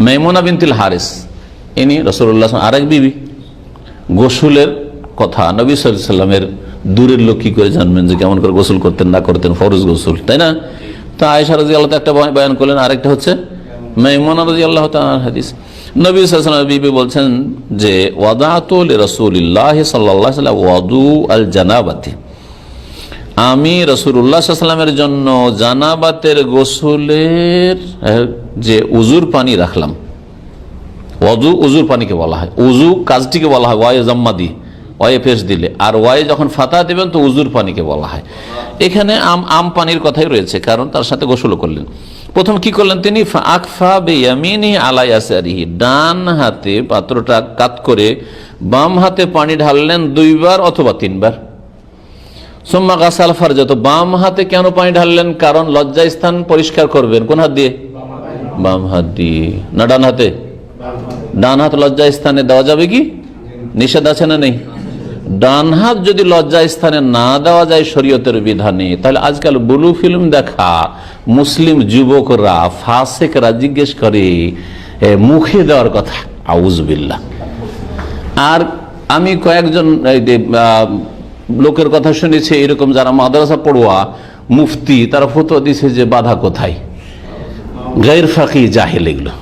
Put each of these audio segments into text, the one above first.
মাইমুনা বিনতুল হারিস, ইনি রাসূলুল্লাহ আরেক বিবি। গোসলের কথা নবী সাল্লাল্লাহু আলাইহি ওয়াসাল্লামের দূরের লোক কি করে জানবেন যে কেমন করে গোসল করতেন না করতেন, ফরজ গোসল, তাই না? তো আয়েশা রাদিয়াল্লাহু তাআলা একটা বয়ান করলেন, আরেকটা হচ্ছে মাইমুনা রাদিয়াল্লাহু তাআলার হাদিস। নবী সাল্লাল্লাহু আলাইহি ওয়াসাল্লাম বিবি বলছেন যে ওয়াদাতু লিরাসূলিল্লাহ সাল্লাল্লাহু আলাইহি ওয়াসাল্লাম ওয়াদু আল জানাবাতি, আমি রাসূলুল্লাহ সাল্লাল্লাহু আলাইহি ওয়াসাল্লামের জন্য জানাবাতের গোসলের যে উজুর পানি রাখলাম। ওয়াজু উজুর পানিকে বলা হয়, উজু কাজটিকে বলা হয় ওয়ায়ে জাম্মা দিয়ে, ওয়ায়ে পেশ দিলে, আর ওয়ায়ে যখন ফাতা দেবেন তো উজুর পানিকে বলা হয়। এখানে আম পানির কথাই রয়েছে, কারণ তার সাথে গোসল করলেন। প্রথম কি করলেন তিনি, আকফা বিয়ামিনি আলা ইয়াসারিহি, ডান হাতে পাত্রটা কাত করে বাম হাতে পানি ঢাললেন 2 বার অথবা 3 বার। সুম্মা গাসাল ফারজা, তো বাম হাতে কেন পানি ঢাললেন? কারণ লজ্জা স্থান পরিষ্কার করবেন। কোন হাত দিয়ে? বাম হাত দিয়ে, না ডান হাতে? ডান হাত লজ্জা স্থানে দেওয়া যাবে কি? নিষেধ আছে না নেই? ডান হাত যদি লজ্জা স্থানে না দেওয়া যায় শরীয়তের বিধানে, তাহলে আজকাল ব্লু ফিল্ম দেখা মুসলিম যুবকরা, ফাসেকরা জিজ্ঞেস করে মুখে দেওয়ার কথা, আউযুবিল্লাহ। আর আমি কয়েকজন লোকের কথা শুনেছি এরকম, যারা মাদ্রাসা পড়ুয়া মুফতি, তারা ফতোয়া দিছে যে বাধা কোথায়, গায়র ফাকি জাহেল, এগুলো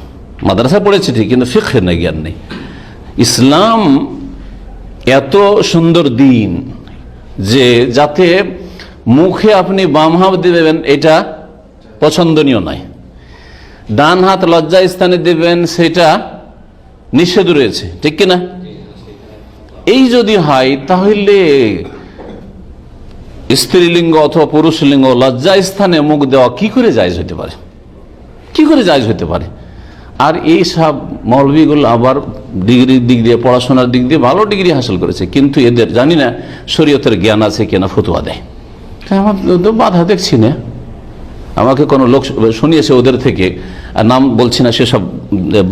মাদ্রাসা পড়েছে ঠিক, কিন্তু ফিকহের না জ্ঞান নেই। ইসলাম এত সুন্দর দিন যে যাতে মুখে আপনি বাম হাত দেবেন এটা পছন্দনীয় নয়, ডান হাত লজ্জা স্থানে দেবেন সেটা নিষেধ রয়েছে, ঠিক কিনা? এই যদি হয় তাহলে স্ত্রীলিঙ্গ অথবা পুরুষ লিঙ্গ লজ্জা স্থানে মুখ দেওয়া কি করে জায়েজ হতে পারে? কি করে জায়েজ হতে পারে? আর এই সব মৌলবীগুলো আবার ডিগ্রির দিক দিয়ে, পড়াশোনার দিক দিয়ে ভালো ডিগ্রি হাসিল করেছে, কিন্তু এদের জানি না শরীয়তের জ্ঞান আছে কিনা, ফতোয়া দেয়। আমার তো বাধা দেখছি না। আমাকে কোনো লোক শুনিয়েছে ওদের থেকে, আর নাম বলছি না, সেসব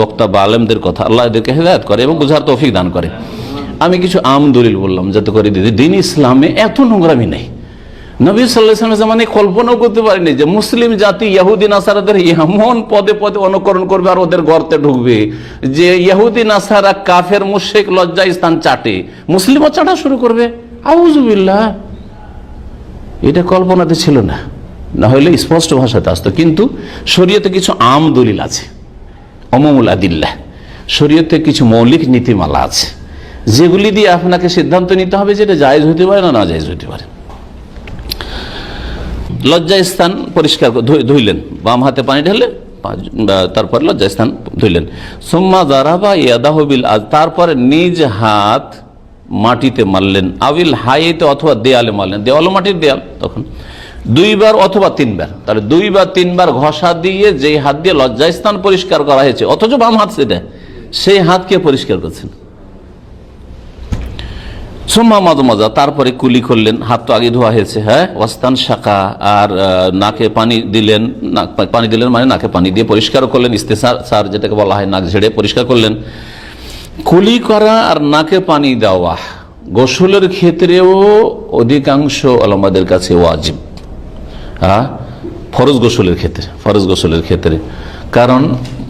বক্তা বা আলেমদের কথা, আল্লাহ এদেরকে হেদায়েত করে এবং বুঝার তৌফিক দান করে। আমি কিছু আম দলিল বললাম যাতে করে দিদি, দিন ইসলামে এত নোংরামি নেই। নবী সাল্লাল্লাহু আলাইহি ওয়াসাল্লাম জামানায় কল্পনাও করতে পারেনি যে মুসলিম জাতি ইহুদি নাসারাদের এমন পদে পদে অনুকরণ করবে আর ওদের গর্তে ঢুকবে যে ইহুদি নাসারা কাফের মুশরিক লজ্জা স্থান চাটে, মুসলিমও চাটা শুরু করবে। আউযুবিল্লাহ, এটা কল্পনাতে ছিল না, না হলে স্পষ্ট ভাষাতে আসতো। কিন্তু শরীয়তে কিছু আম দলিল আছে, উমুমুল আদিল্লাহ, শরীয়তে কিছু মৌলিক নীতিমালা আছে যেগুলি দিয়ে আপনাকে সিদ্ধান্ত নিতে হবে যে এটা জায়েজ হতে পারে না জায়েজ হতে পারে। লজ্জা স্থান পরিষ্কার ধুইলেন, বাম হাতে পানি ঢেলে তারপর লজ্জা স্থান ধুইলেন। সুম্মা যারাবা ইয়াদাহু বিল আজ, তারপরে নিজ হাত মাটিতে মারলেন, আবিল হাইতে অথবা দেয়ালে মারলেন, দেওয়াল মাটির দেয়াল, তখন 2 বার অথবা 3 বার। তাহলে 2 বা 3 বার ঘষা দিয়ে যেই হাত দিয়ে লজ্জা স্থান পরিষ্কার করা হয়েছে, অথচ বাম হাত সেটা, সেই হাতকে পরিষ্কার করছেন। সুম্মা মাদমাজা, তারপরে কুলি করলেন, হাত তো আগে ধোয়া হয়েছে, হ্যাঁ, ওয়াস্তান শাকা, আর নাকে পানি দিলেন, পানি দিলেন মানে নাকে পানি দিয়ে পরিষ্কার করলেন, ইস্তেসার যেটাকে বলা হয়, নাক ঝেড়ে পরিষ্কার করলেন। কুলি করা আর নাকে পানি দেওয়া গোসলের ক্ষেত্রেও অধিকাংশ ওলামাদের কাছে ওয়াজিব, হ্যাঁ, ফরজ গোসলের ক্ষেত্রে, ফরজ গোসলের ক্ষেত্রে, কারণ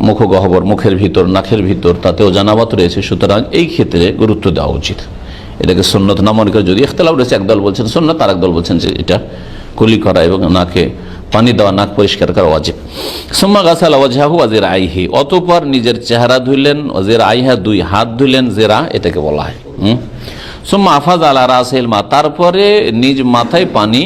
মুখগহ্বর, মুখের ভিতর, নাকের ভিতর, তাতেও জানাবাত রয়েছে, সুতরাং এই ক্ষেত্রে গুরুত্ব দেওয়া উচিত। এটাকে সুন্নত না মনে করে, যদি ইখতিলাফ রয়েছে, একদল বলছেন সুন্নত, আর একদল বলছেন যে এটা কুলি করা এবং নাকে পানি দেওয়া, নাক পরিষ্কার করা ওয়াজিব। সুম্মা গাসালা ওয়াজহাহু ওয়া যিরাইহি, অতঃপর নিজের চেহারা ধুইলেন, ওয়া যিরাইহা, 2 হাত ধুইলেন, যিরা এটাকে বলা হয়। সুম্মা আফাজ আলা রাসিল মা, তারপরে নিজ মাথায় পানি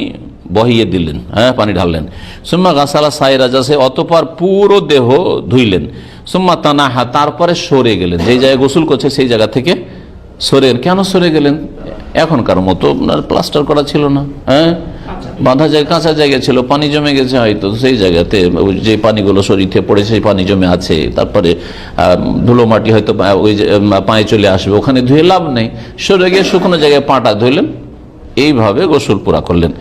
বহিয়ে দিলেন, হ্যাঁ, পানি ঢাললেন। সুম্মা গাসালা সাইরা জাসে, অতঃপর পুরো দেহ ধুইলেন। সুম্মা তানাহা, তারপরে সরে গেলেন, যেই জায়গায় গোসল করছে সেই জায়গা থেকে সরে। কেন সরে গেলেন? এখনকার মতো প্লাস্টার করা ছিল না, হ্যাঁ, বাঁধা জায়গা, কাঁচা জায়গা ছিল, পানি জমে গেছে হয়তো, সেই জায়গাতে যে পানিগুলো শরীরে পড়ে সেই পানি জমে আছে, তারপরে ধুলো মাটি হয়তো ওই পায়ে চলে আসবে, ওখানে ধুয়ে লাভ নেই, সরে গিয়ে শুকনো জায়গায় পাটা ধুইলেন, এইভাবে গোসল পুরা করলেন।